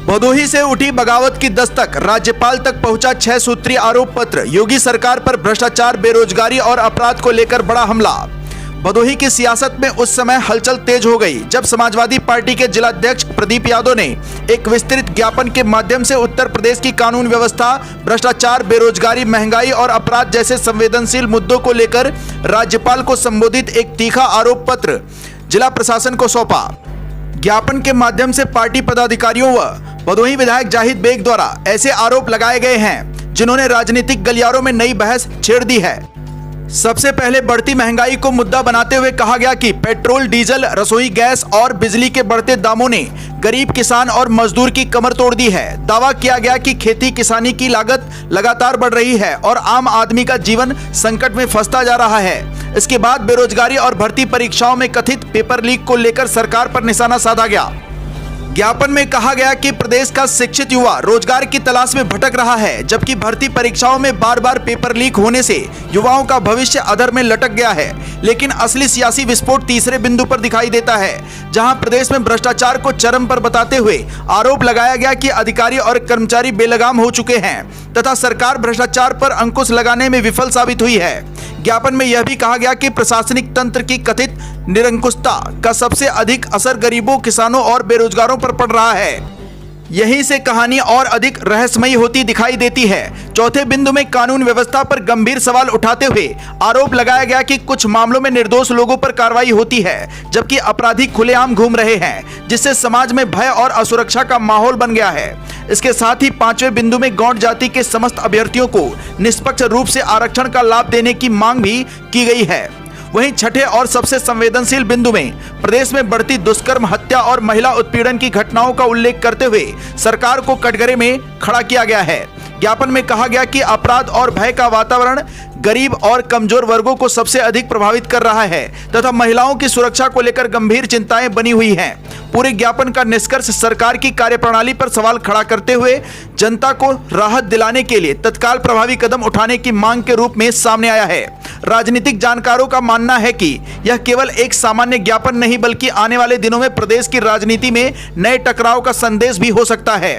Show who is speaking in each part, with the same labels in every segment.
Speaker 1: भदोही से उठी बगावत की दस्तक, राज्यपाल तक पहुंचा 6 सूत्रीय आरोप पत्र। योगी सरकार पर भ्रष्टाचार, बेरोजगारी और अपराध को लेकर बड़ा हमला। भदोही की सियासत में उस समय हलचल तेज हो गई जब समाजवादी पार्टी के जिलाध्यक्ष प्रदीप यादव ने एक विस्तृत ज्ञापन के माध्यम से उत्तर प्रदेश की कानून व्यवस्था, भ्रष्टाचार, बेरोजगारी, महंगाई और अपराध जैसे संवेदनशील मुद्दों को लेकर राज्यपाल को संबोधित एक तीखा आरोप पत्र जिला प्रशासन को सौंपा। ज्ञापन के माध्यम से पार्टी पदाधिकारियों व भदोही विधायक जाहिद बेग द्वारा ऐसे आरोप लगाए गए हैं जिन्होंने राजनीतिक गलियारों में नई बहस छेड़ दी है। सबसे पहले बढ़ती महंगाई को मुद्दा बनाते हुए कहा गया कि पेट्रोल, डीजल, रसोई गैस और बिजली के बढ़ते दामों ने गरीब किसान और मजदूर की कमर तोड़ दी है। दावा किया गया कि खेती किसानी की लागत लगातार बढ़ रही है और आम आदमी का जीवन संकट में फंसता जा रहा है। इसके बाद बेरोजगारी और भर्ती परीक्षाओं में कथित पेपर लीक को लेकर सरकार पर निशाना साधा गया। ज्ञापन में कहा गया कि प्रदेश का शिक्षित युवा रोजगार की तलाश में भटक रहा है, जबकि भर्ती परीक्षाओं में बार बार पेपर लीक होने से युवाओं का भविष्य अधर में लटक गया है। लेकिन असली सियासी विस्फोट तीसरे बिंदु पर दिखाई देता है, जहां प्रदेश में भ्रष्टाचार को चरम पर बताते हुए आरोप लगाया गया कि अधिकारी और कर्मचारी बेलगाम हो चुके हैं तथा सरकार भ्रष्टाचार पर अंकुश लगाने में विफल साबित हुई है। ज्ञापन में यह भी कहा गया कि प्रशासनिक तंत्र की कथित निरंकुशता का सबसे अधिक असर गरीबों, किसानों और बेरोजगारों पर पड़ रहा है। यहीं से कहानी और अधिक रहस्यमयी होती दिखाई देती है। चौथे बिंदु में कानून व्यवस्था पर गंभीर सवाल उठाते हुए आरोप लगाया गया कि कुछ मामलों में निर्दोष लोगों पर कार्रवाई होती है, जबकि अपराधी खुलेआम घूम रहे हैं, जिससे समाज में भय और असुरक्षा का माहौल बन गया है। इसके साथ ही पांचवें बिंदु में गौड़ जाति के समस्त अभ्यर्थियों को निष्पक्ष रूप से आरक्षण का लाभ देने की मांग भी की गई है। वहीं छठे और सबसे संवेदनशील बिंदु में प्रदेश में बढ़ती दुष्कर्म, हत्या और महिला उत्पीड़न की घटनाओं का उल्लेख करते हुए सरकार को कटघरे में खड़ा किया गया है। ज्ञापन में कहा गया कि अपराध और भय का वातावरण गरीब और कमजोर वर्गों को सबसे अधिक प्रभावित कर रहा है तथा महिलाओं की सुरक्षा को लेकर गंभीर चिंताएं बनी हुई हैं। पूरे ज्ञापन का निष्कर्ष सरकार की कार्यप्रणाली पर सवाल खड़ा करते हुए जनता को राहत दिलाने के लिए तत्काल प्रभावी कदम उठाने की मांग के रूप में सामने आया है। राजनीतिक जानकारों का मानना है कि यह केवल एक सामान्य ज्ञापन नहीं बल्कि आने वाले दिनों में प्रदेश की राजनीति में नए टकराव का संदेश भी हो सकता है।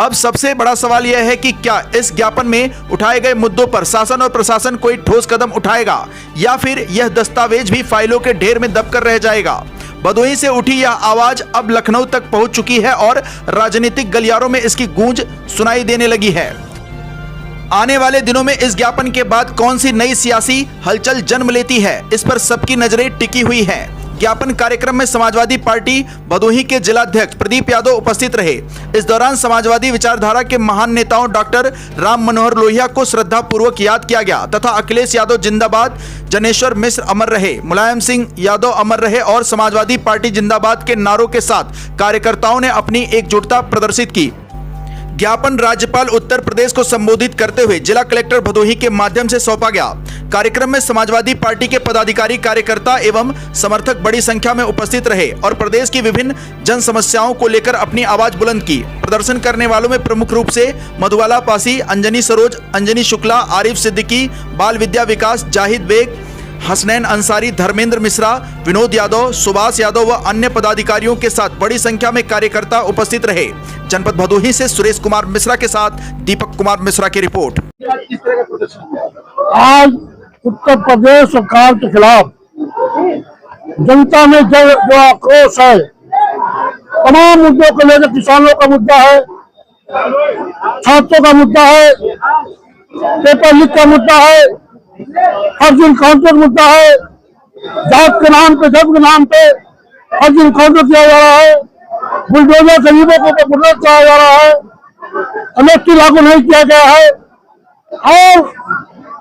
Speaker 1: अब सबसे बड़ा सवाल यह है कि क्या इस ज्ञापन में उठाए गए मुद्दों पर शासन और प्रशासन कोई ठोस कदम उठाएगा या फिर यह दस्तावेज भी फाइलों के ढेर में दबकर रह जाएगा। भदोही से उठी यह आवाज अब लखनऊ तक पहुंच चुकी है और राजनीतिक गलियारों में इसकी गूंज सुनाई देने लगी है। आने वाले दिनों में इस ज्ञापन के बाद कौन सी नई सियासी हलचल जन्म लेती है, इस पर सबकी नजरें टिकी हुई हैं। ज्ञापन कार्यक्रम में समाजवादी पार्टी भदोही के जिलाध्यक्ष प्रदीप यादव उपस्थित रहे। इस दौरान समाजवादी विचारधारा के महान नेताओं डॉक्टर राम मनोहर लोहिया को श्रद्धा पूर्वक याद किया गया तथा अखिलेश यादव जिंदाबाद, जनेश्वर मिश्र अमर रहे, मुलायम सिंह यादव अमर रहे और समाजवादी पार्टी जिंदाबाद के नारों के साथ कार्यकर्ताओं ने अपनी एकजुटता प्रदर्शित की। ज्ञापन राज्यपाल उत्तर प्रदेश को संबोधित करते हुए जिला कलेक्टर भदोही के माध्यम से सौंपा गया। कार्यक्रम में समाजवादी पार्टी के पदाधिकारी, कार्यकर्ता एवं समर्थक बड़ी संख्या में उपस्थित रहे और प्रदेश की विभिन्न जन समस्याओं को लेकर अपनी आवाज बुलंद की। प्रदर्शन करने वालों में प्रमुख रूप से मधुबाला पासी, अंजनी सरोज, अंजनी शुक्ला, आरिफ सिद्दीकी, बाल विद्या विकास, जाहिद बेग, हसनैन अंसारी, धर्मेंद्र मिश्रा, विनोद यादव, सुभाष यादव व अन्य पदाधिकारियों के साथ बड़ी संख्या में कार्यकर्ता उपस्थित रहे। जनपद भदोही से सुरेश कुमार मिश्रा के साथ दीपक कुमार मिश्रा की रिपोर्ट।
Speaker 2: आज उत्तर प्रदेश सरकार के खिलाफ जनता में जो आक्रोश है, तमाम मुद्दों को लेकर, किसानों का मुद्दा है, छात्रों का मुद्दा है, पेपर लीक का मुद्दा है, फर्जी इनकाउंटर मुद्दा है, जात के नाम पे, धर्म के नाम पे फर्जी इनकाउंटर किया जा रहा है, बुलडोजर गरीबों को बुलडोजर किया जा रहा है, एमएसपी लागू नहीं किया गया है और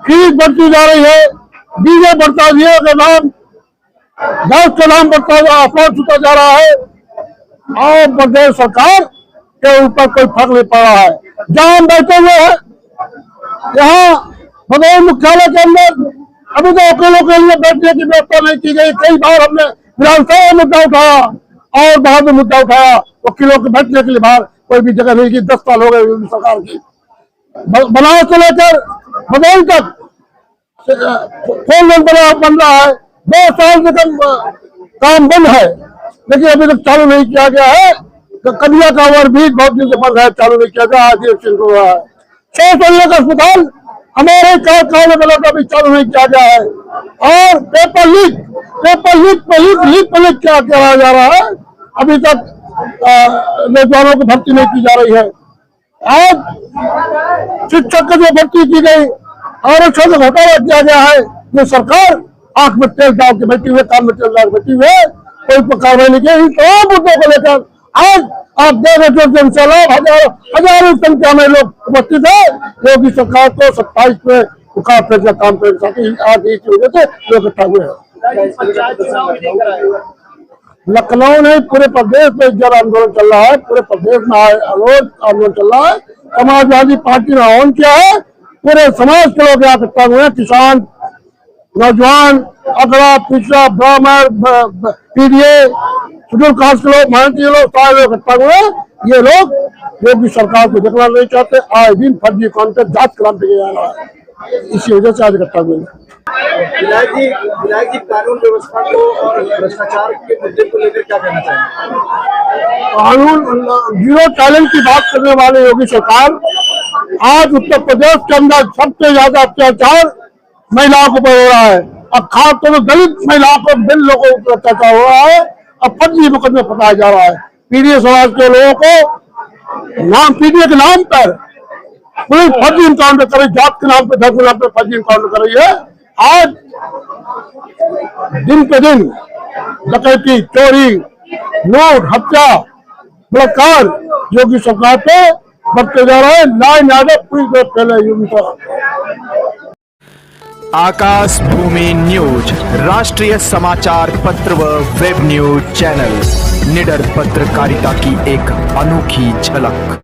Speaker 2: फीस बढ़ती जा रही है, डीजल बढ़ता दिए का नाम, गैस का नाम बढ़ता अपराध छूटा जा रहा है और प्रदेश सरकार के ऊपर कोई फर्क नहीं पड़ रहा है। जहां हम बैठे हुए हैं, यहाँ भदोही मुख्यालय के अंदर अभी तो वकीलों के लिए बैठने की व्यवस्था नहीं की गई। कई बार हमने विधानसभा में मुद्दा उठाया और बाहर में मुद्दा उठाया, वकीलों के बैठने के लिए बाहर कोई भी जगह नहीं की। 10 साल हो गए सरकार की। बनारस से लेकर भदोही तक फोन लाइन बन रहा है, 2 साल से कम काम बंद है, लेकिन अभी तक चालू नहीं किया गया है। तो कन्या का ओवरब्रिज बहुत दिन से बंद है, चालू नहीं किया गया, आज एक्सीडेंट हो रहा है। 600 का अस्पताल हमारे काला का भी चालू नहीं किया गया है। और पेपर लीक क्या कराया जा रहा है, अभी तक नौजवानों को भर्ती नहीं की जा रही है। आज शिक्षक की जो भर्ती की गई, आरक्षण का घोटाला किया गया है। ये सरकार आंख में तेल डाल के बैठी हुई, कान में तेल डाल के बैठी हुई है, कोई कार्रवाई नहीं की। इन तमाम मुद्दों को लेकर आज आप देख रहे हो हजारों संख्या में लोग उपस्थित है। योगी सरकार को 27 में उखाड़ फेंक का काम कर आज इस वजह से लोग इकट्ठा हुए हैं। लखनऊ नहीं, पूरे प्रदेश में जन आंदोलन चल रहा है, पूरे प्रदेश में रोज आंदोलन चल रहा है। समाजवादी पार्टी ने आह्वान किया है, पूरे समाज के लोग यहाँ इकट्ठा हुए हैं। किसान, नौजवान, अगड़ा, पिछड़ा, ब्राह्मण, पीडीए, शेड्यूल कास्ट के लोग, महंती लोग, सारे लोग इकट्ठा हुए हैं। ये लोग योगी सरकार को देखना नहीं चाहते, आए दिन फर्जी कॉन्ट्रैक्ट जांच कराने के जा रहा है, इसी वजह से आज इकट्ठा हुए हैं।
Speaker 3: विधायक जी कानून व्यवस्था को और भ्रष्टाचार के मुद्दे को लेकर क्या कहना चाहेंगे?
Speaker 2: कानून जीरो टैलेंट की बात करने वाले योगी सरकार आज उत्तर प्रदेश के अंदर सबसे ज्यादा अत्याचार महिलाओं को हो रहा है। अब खासतौर पर दलित महिलाओं को, बिन लोगों को अत्याचार हो रहा है। अब फर्जी मुकदमे फंसाया जा रहा है। पीडीए समाज के लोगों को नाम पीडीए के नाम पर पुलिस फर्जी इनकाउंटर कर रही, जात के नाम पर, धर्म के नाम पर फर्जी इनकाउंटर कर रही है। आज दिन पे दिन डकैती, चोरी, लूट, हत्या, बलात्कार योगी सरकार पे बढ़ते जा रहे हैं। न्याय न्याय पूरी तरह फैले योगी सरकार।
Speaker 1: आकाश भूमि न्यूज, राष्ट्रीय समाचार पत्र व वेब न्यूज चैनल, निडर पत्रकारिता की एक अनोखी झलक।